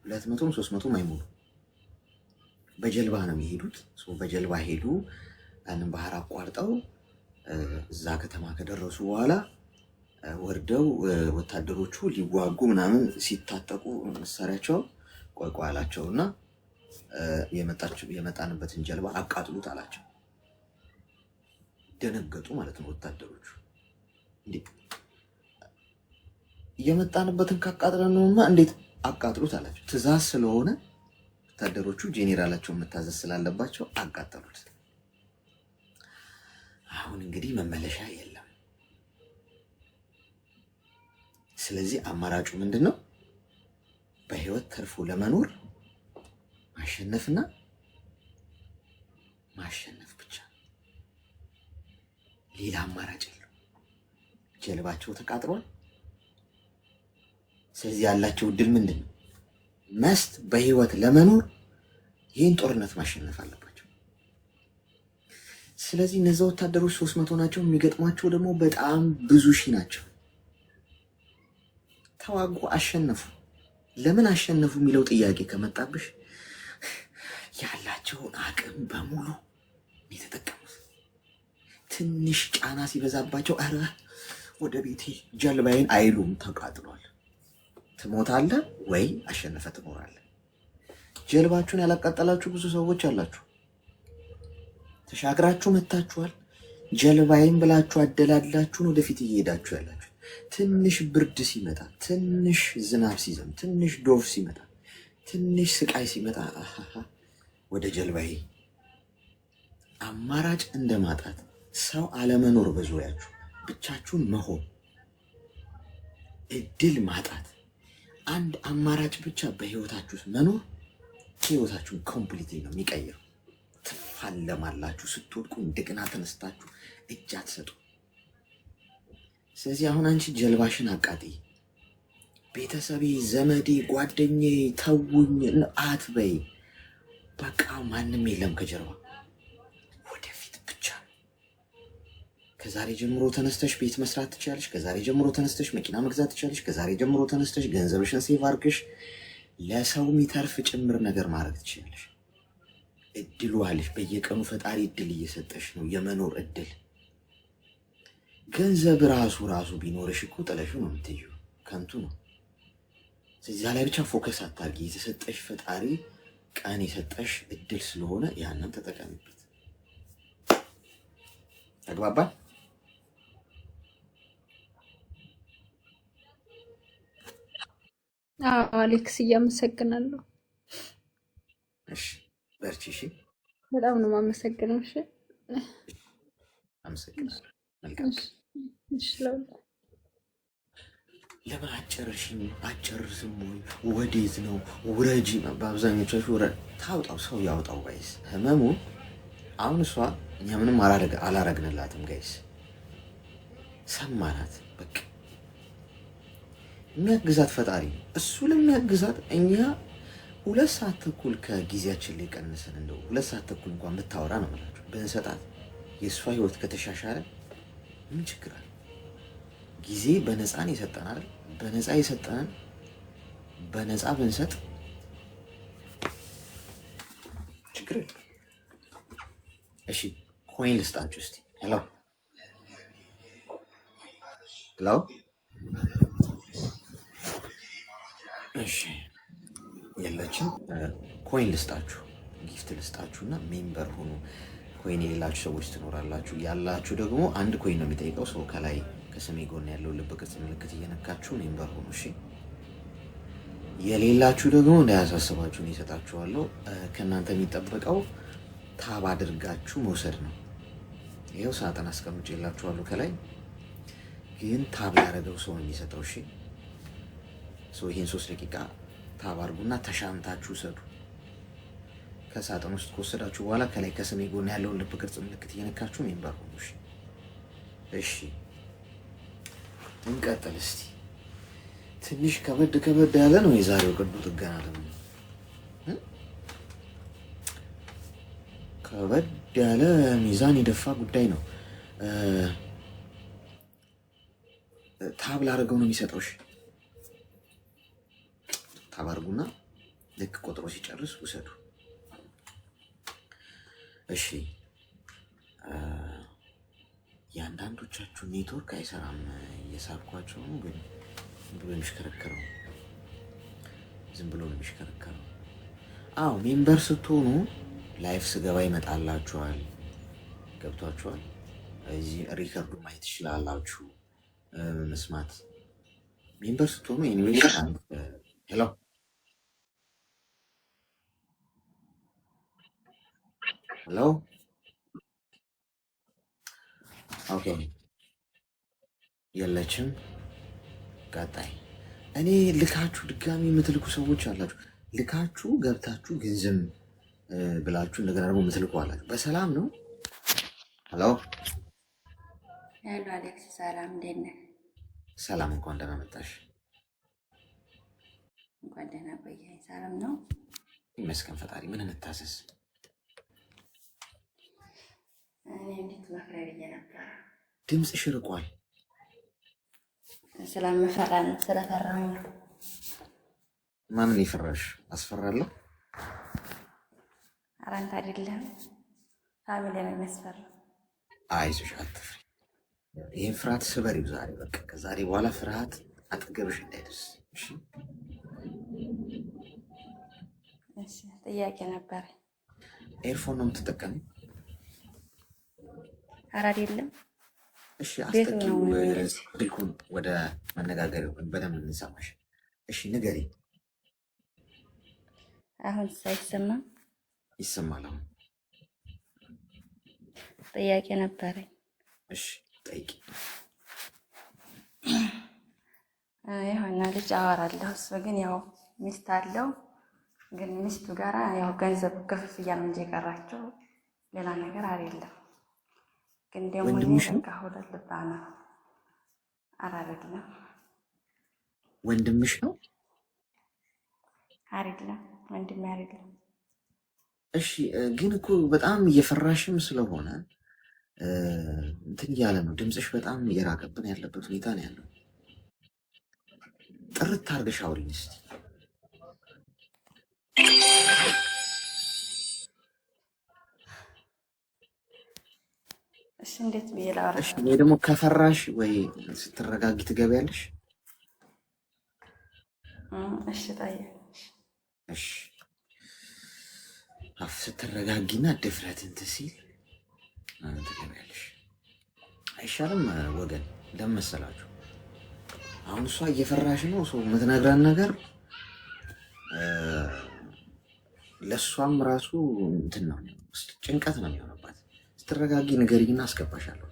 200 300 አይሞሉ በጀልባ ነው የሚሄዱት። በጀልባ ሄዱ። ያንን ባህር አቋርጠው እዛ ከተማ ከደረሱ በኋላ ወርደው ወታደሮቹ ሊዋጉ ምናምን ሲታጠቁ መሳሪያቸው ቆይቆይ አላቸውና የመጣንበትን ጀልባ አቃጥሉት አላቸው። ደነገጡ ማለት ነው ወታደሮቹ። እንዴ የመጣንበትን ካቃጥለነውማ እንዴት አቃጥሉት አላቸው። ትእዛዝ ስለሆነ ወታደሮቹ ጄኔራላቸውን መታዘዝ ስላለባቸው አቃጠሉት። አሁን እንግዲህ መመለሻ የለም። ስለዚህ አማራጩ ምንድነው? በህይወት ተርፎ ለመኖር ማሸነፍና ማሸነፍ ብቻ፣ ሌላ አማራጭ የለም። ጀልባቸው ተቃጥሏል። ስለዚህ ያላቸው እድል ምንድነው? መስት በህይወት ለመኖር ይህን ጦርነት ማሸነፍ አለባቸው። ስለዚህ እነዛ ወታደሮች 300 ናቸው። የሚገጥሟቸው ደግሞ በጣም ብዙ ሺህ ናቸው። ተዋጉ፣ አሸነፉ። ለምን አሸነፉ የሚለው ጥያቄ ከመጣብሽ ያላቸውን አቅም በሙሉ የተጠቀሙት። ትንሽ ጫና ሲበዛባቸው አረ ወደ ቤቴ ጀልባዬን አይሉም፣ ተቃጥሏል። ትሞታለህ ወይ አሸነፈ ትኖራለህ። ጀልባችሁን ያላቃጠላችሁ ብዙ ሰዎች አላችሁ። ተሻግራችሁ መታችኋል። ጀልባዬን ብላችሁ አደላድላችሁን ወደፊት እየሄዳችሁ ያላችሁ። ትንሽ ብርድ ሲመጣ፣ ትንሽ ዝናብ ሲዘም፣ ትንሽ ዶፍ ሲመጣ፣ ትንሽ ስቃይ ሲመጣ ወደ ጀልባዬ። አማራጭ እንደማጣት፣ ሰው አለመኖር፣ በዙሪያችሁ ብቻችሁን መሆን፣ እድል ማጣት፣ አንድ አማራጭ ብቻ በህይወታችሁ መኖር ህይወታችሁን ኮምፕሊት ነው የሚቀይረው። ትፋለማላችሁ። ስትወድቁ እንደገና ተነስታችሁ እጅ አትሰጡ። ስለዚህ አሁን አንቺ ጀልባሽን አቃጥይ። ቤተሰቤ፣ ዘመዴ፣ ጓደኛዬ ተውኝ አትበይ። በቃ ማንም የለም ከጀርባ፣ ወደፊት ብቻ። ከዛሬ ጀምሮ ተነስተሽ ቤት መስራት ትችላለሽ። ከዛሬ ጀምሮ ተነስተሽ መኪና መግዛት ትችላለሽ። ከዛሬ ጀምሮ ተነስተሽ ገንዘብሽን ሴቭ አድርገሽ ለሰው የሚተርፍ ጭምር ነገር ማድረግ ትችላለሽ። እድሉ አለሽ። በየቀኑ ፈጣሪ እድል እየሰጠሽ ነው፣ የመኖር እድል። ገንዘብ ራሱ ቢኖርሽ እኮ ጥለሽው ነው የምትይው፣ ከንቱ ነው። እዚያ ላይ ብቻ ፎከስ አታርጊ። የተሰጠሽ ፈጣሪ ቀን የሰጠሽ እድል ስለሆነ ያንን ተጠቀሚበት። ተግባባል? አሌክስ እያመሰግናለሁ። እሺ በርቺ። እሺ በጣም ነው የማመሰግነው። እሺ አመሰግናለሁ። መልካም። እሺ ለምን አጨርሽም? አጨርስም ወይ? ወዴት ነው? ውረጂ። በአብዛኞቻችሁ ታውጣው፣ ሰው ያውጣው ጋይስ። ህመሙ አሁን እሷ እኛ ምንም አላረግንላትም ጋይስ። ሰማናት በቃ። የሚያግዛት ፈጣሪ ነው። እሱ ለሚያግዛት እኛ 2 ሰዓት ተኩል ከጊዜያችን ላይ ቀንሰን እንደው 2 ሰዓት ተኩል እንኳን ብታወራ ነው የምላችሁ ብንሰጣት የእሷ ህይወት ከተሻሻለ ምን ችግር አለ? ጊዜ በነፃን የሰጠን አይደል? በነፃ የሰጠንን በነፃ ብንሰጥ ችግር የለም። እሺ ኮይን ልስጣችሁ እስቲ። ሄሎ ሄሎ። እሺ የለችም። ኮይን ልስጣችሁ፣ ጊፍት ልስጣችሁና ሜምበር ሁኑ። ኮይን የሌላችሁ ሰዎች ትኖራላችሁ። ያላችሁ ደግሞ አንድ ኮይን ነው የሚጠይቀው። ሰው ከላይ ከስሜ ጎን ያለው ልብ ቅርጽ ምልክት እየነካችሁ ሜምበር ሁኑ። እሺ የሌላችሁ ደግሞ እንዳያሳስባችሁ ነው እሰጣችኋለሁ። ከእናንተ የሚጠበቀው ታብ አድርጋችሁ መውሰድ ነው። ይኸው ሳጥን አስቀምጬላችኋለሁ ከላይ። ግን ታብ ያደረገው ሰው የሚሰጠው። እሺ ይህን 3 ደቂቃ ታብ አድርጉና ተሻምታችሁ ውሰዱ። ከሳጥን ውስጥ ከወሰዳችሁ በኋላ ከላይ ከስሜ ጎን ያለውን ልብ ቅርጽ ምልክት እየነካችሁ ሜምበር ሁኑ። እሺ እንቀጥል እስቲ። ትንሽ ከበድ ያለ ነው የዛሬው ቀዶ ጥገና። ደግሞ ከበድ ያለ ሚዛን የደፋ ጉዳይ ነው። ታብ ላደርገው ነው የሚሰጠው። እሺ ታብ አድርጉና ልክ ቆጥሮ ሲጨርስ ውሰዱ። እሺ የአንዳንዶቻችሁ ኔትወርክ አይሰራም። እየሳብኳቸው ነው፣ ግን ዝም ብሎ የሚሽከረከረው ዝም ብሎ ነው የሚሽከረከረው። አዎ ሜምበር ስትሆኑ ላይፍ ስገባ ይመጣላችኋል። ገብቷችኋል? እዚህ ሪከርዱ ማየት ትችላላችሁ፣ መስማት ሜምበር ስትሆኑ። ኤኒዌይ ሄሎ ሄሎ። ኦኬ የለችም። ቀጣይ እኔ ልካችሁ ድጋሚ የምትልኩ ሰዎች አላችሁ። ልካችሁ ገብታችሁ ገንዘብ ብላችሁ እንደገና ደግሞ የምትልኩ አላችሁ። በሰላም ነው? ሄሎ ሄሎ አሌክስ፣ ሰላም እንዴት ነህ? ሰላም፣ እንኳን ደህና መጣሽ። እንኳን ደህና ቆየኸኝ። ሰላም ነው ይመስገን ፈጣሪ። ምን እንታዘዝ? እኔ እንዴት መክረህ ብዬ ነበር። ድምፅሽ ርቋል። ስለምፈራ ነው፣ ስለፈራሁኝ ነው። ማንን ይፈራሽ? አስፈራለሁ? ኧረ አንተ አይደለም ፋሚሊ ነው የሚያስፈራ። አይዞሽ፣ አትፍሪ። ይህን ፍርሃት ስበሪው ዛሬ። በቃ ከዛሬ በኋላ ፍርሃት አጠገብሽ እንዳይደርስ። እሺ ጥያቄ ነበር። ኤርፎን ነው የምትጠቀሚው? ኧረ አይደለም። እሺ አስጠቂው ስልኩን ወደ መነጋገሪያው በደንብ እንሰማሽ። እሺ ንገሪ። አሁን ሳይሰማ ይሰማል። አሁን ጥያቄ ነበረኝ። እሺ ጠይቂ። የሆነ ልጅ አወራለሁ። እሱ ግን ያው ሚስት አለው። ግን ሚስቱ ጋራ ያው ገንዘብ ክፍፍያ ነው እንጂ የቀራቸው ሌላ ነገር አይደለም። ግን ደግሞ በቃ ሁለት ልባ ነው። ኧረ አይደለም። ወንድምሽ ነው? አይደለም፣ ወንድሜ አይደለም። እሺ ግን እኮ በጣም እየፈራሽም ስለሆነ እንትን እያለ ነው ድምፅሽ፣ በጣም እየራቀብን ያለበት ሁኔታ ነው ያለው። ጥርት አድርገሽ አውሪኝ እስኪ። እሺ እንዴት ብዬ ላውራ? እሺ እኔ ደግሞ ከፈራሽ ወይ ስትረጋጊ ትገቢያለሽ። እሺ ጠይቅ። እሺ ስትረጋጊና ድፍረት እንትን ሲል ትገቢያለሽ። አይሻልም ወገን? ለምን መሰላችሁ? አሁን እሷ እየፈራሽ ነው። ሰው የምትነግረን ነገር ለእሷም ራሱ እንትን ነው፣ ጭንቀት ነው የሚሆነባት። ስትረጋጊ ንገሪኝና አስገባሻለሁ።